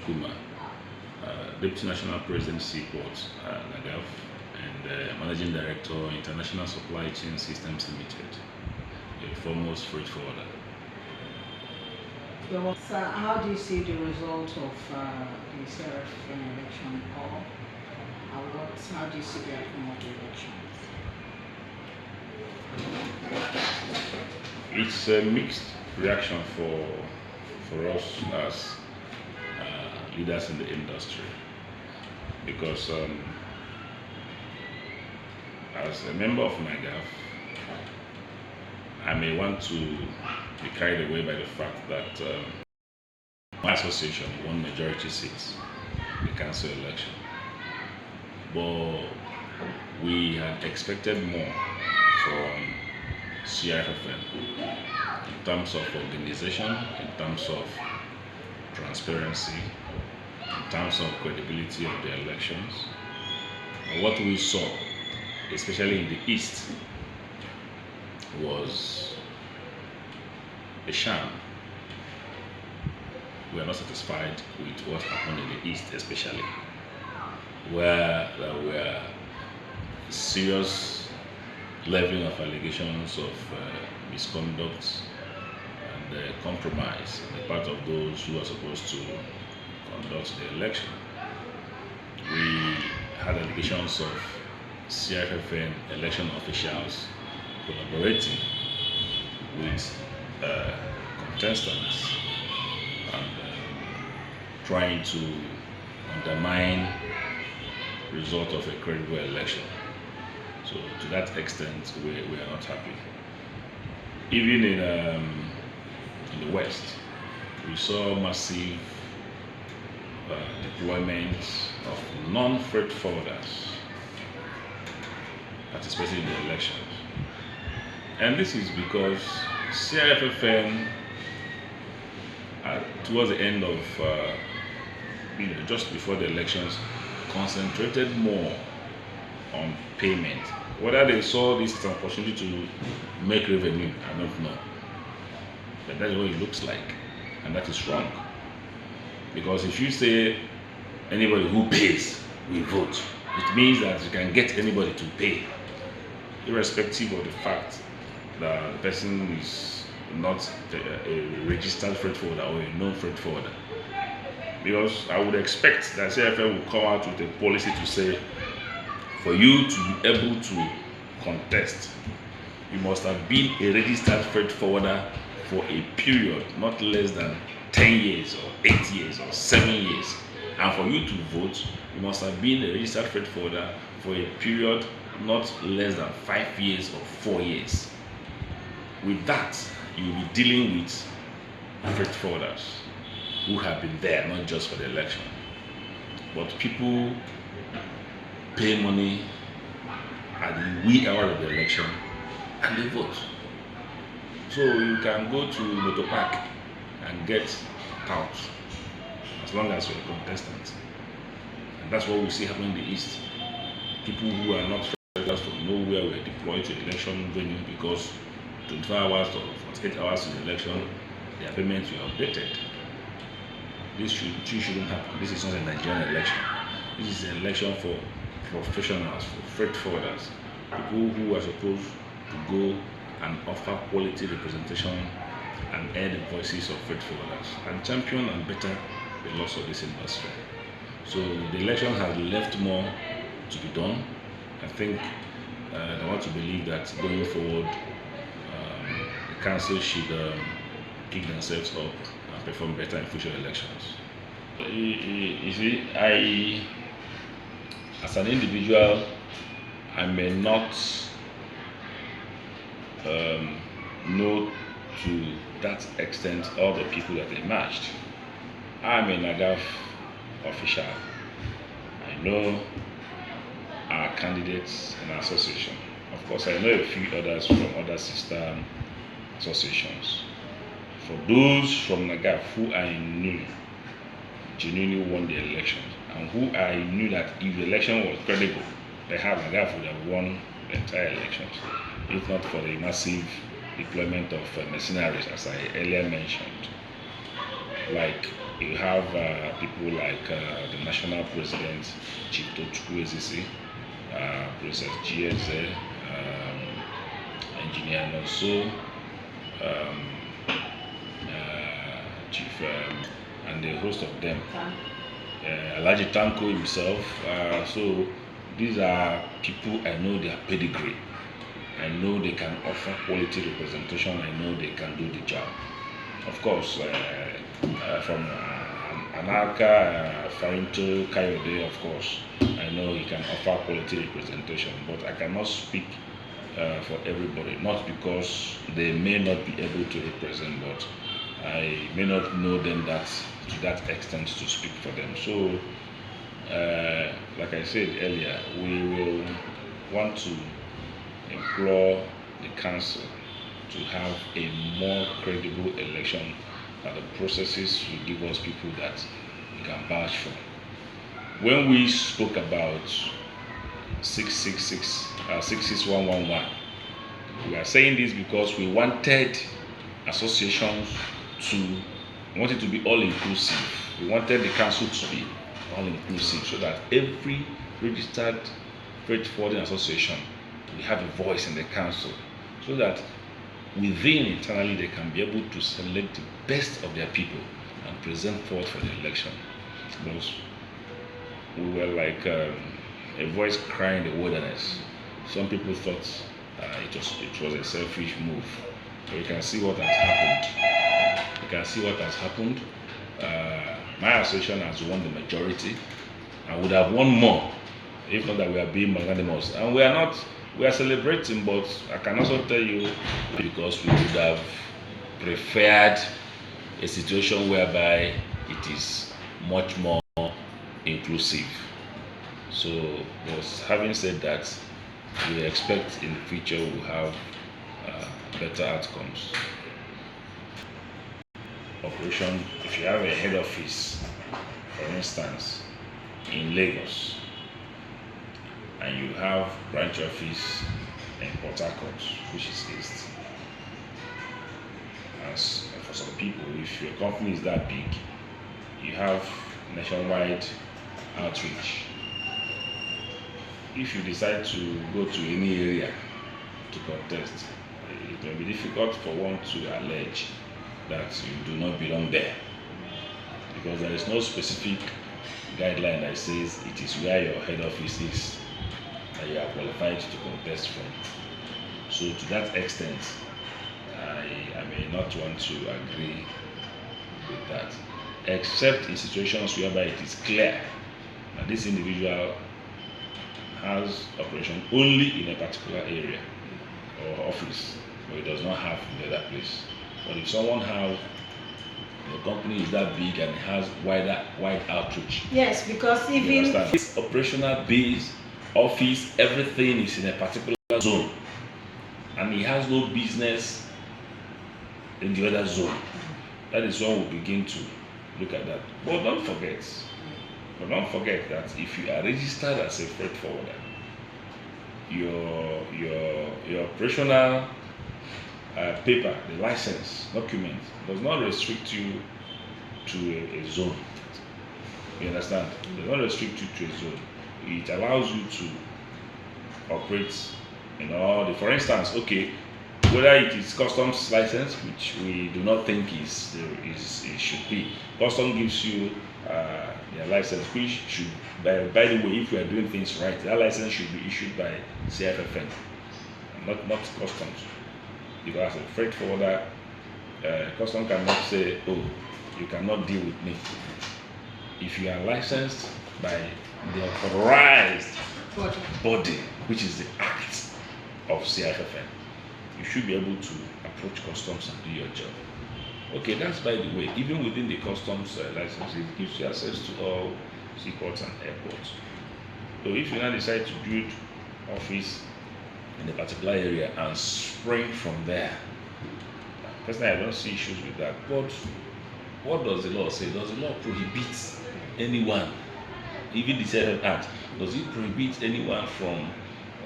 Chukwuma, Deputy National President, Seaports, NAGAF, and Managing Director, International Supply Chain Systems Limited, a foremost freight forwarder. Well, sir, how do you see the result of the CRFFN election, or how do you see the outcome of the elections? It's a mixed reaction for us as leaders in the industry, because as a member of NAGAF, I may want to be carried away by the fact that my association won majority seats in the council election, but we had expected more from CRFFN in terms of organization, in terms of transparency, in terms of credibility of the elections. And what we saw, especially in the East, was a sham. We are not satisfied with what happened in the East, especially where there were serious leveling of allegations of misconduct and compromise on the part of those who are supposed to conduct the election. We had allegations of CRFFN election officials collaborating with contestants and trying to undermine the result of a credible election. So to that extent, we are not happy. Even in the West, we saw massive deployment of non-freight forwarders participating in the elections. And this is because CRFFN, towards the end of, just before the elections, concentrated more on payment. Whether they saw this as an opportunity to make revenue, I don't know. But that's what it looks like, and that is wrong. Because if you say anybody who pays will vote, it means that you can get anybody to pay, irrespective of the fact that the person is not a registered freight forwarder or a known freight forwarder. Because I would expect that CRFFN will come out with a policy to say, for you to be able to contest, you must have been a registered freight forwarder for a period not less than 10 years or 8 years or 7 years. And for you to vote, you must have been a registered freight forwarder for a period not less than 5 years or 4 years. With that, you will be dealing with freight forwarders who have been there not just for the election, but people pay money at the wee hour of the election and they vote. So you can go to Motor Park and get out as long as you're a contestant. And that's what we see happening in the East. People who are not regulars from nowhere were deployed to election venue because 24 hours or 48 hours in the election, their payments were updated. This shouldn't happen. This is not a Nigerian election. This is an election for professionals, for freight forwarders, people who are supposed to go and offer quality representation and air the voices of freight forwarders and champion and better the loss of this industry. So the election has left more to be done. I think I want to believe that going forward, the council should pick themselves up and perform better in future elections. You see, as an individual, I may not know to that extent all the people that emerged. I'm a NAGAF official. I know our candidates in our association. Of course, I know a few others from other sister associations. For those from NAGAF who I knew genuinely won the elections, and who I knew that if the election was credible, perhaps NAGAF would have won the entire elections, if not for the massive deployment of mercenaries, as I earlier mentioned. Like You have people like the national president, Chief Chukwuma, Princess GSA, Engineer and also Chief and the host of them, Alhaji Tanko himself. So these are people I know their pedigree. I know they can offer quality representation. I know they can do the job. Of course, from Anaka, Farinto, Kayode, of course, I know he can offer quality representation, but I cannot speak for everybody, not because they may not be able to represent, but I may not know them to that extent to speak for them. So, like I said earlier, we will want to implore the council to have a more credible election, that the processes will give us people that we can vouch for. When we spoke about 66111, we are saying this because we wanted associations we wanted to be all inclusive. We wanted the council to be all inclusive so that every registered freight forwarding association will have a voice in the council, so that within internally they can be able to select the best of their people and present forward for the election. Because we were like a voice crying in the wilderness. Some people thought it was a selfish move, but you can see what has happened. My association has won the majority and would have won more if not that we are being magnanimous. And we are celebrating, but I can also tell you, because we would have preferred a situation whereby it is much more inclusive. So, but having said that, we expect in the future we'll have better outcomes. Operation, if you have a head office, for instance, in Lagos, and you have branch office in Port Harcourt, which is east. As for some people, if your company is that big, you have nationwide outreach. If you decide to go to any area to contest, it may be difficult for one to allege that you do not belong there, because there is no specific guideline that says it is where your head office is that you are qualified to contest from. So to that extent, I may not want to agree with that, except in situations whereby it is clear that this individual has operation only in a particular area or office, but it does not have in the other place. But if someone has, the company is that big and has wide outreach. Yes, because even its operational base, office, everything is in a particular zone, and he has no business in the other zone. That is when we begin to look at that. But don't forget that if you are registered as a freight forwarder, your operational paper, the license document, does not restrict you to a zone. You understand? It does not restrict you to a zone. It allows you to operate in all the, for instance, okay, whether it is customs license, which we do not think it should be. Custom gives you their license, which should, by the way, if we are doing things right, that license should be issued by CRFFN, not customs. Because as a freight forwarder, custom cannot say, oh, you cannot deal with me. If you are licensed by the authorized body, which is the act of CRFFN, you should be able to approach customs and do your job. Okay, that's by the way. Even within the customs license, it gives you access to all seaports and airports. So if you now decide to build office in a particular area and spring from there, personally I don't see issues with that. But what does the law say? Does the law prohibit anyone, even the CRFFN Act, does it prohibit anyone from,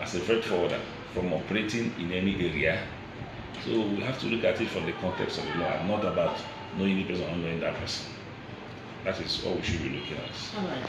as a freight forwarder, from operating in any area? So we have to look at it from the context of the law and not about knowing the person or not knowing that person. That is what we should be looking at. All right.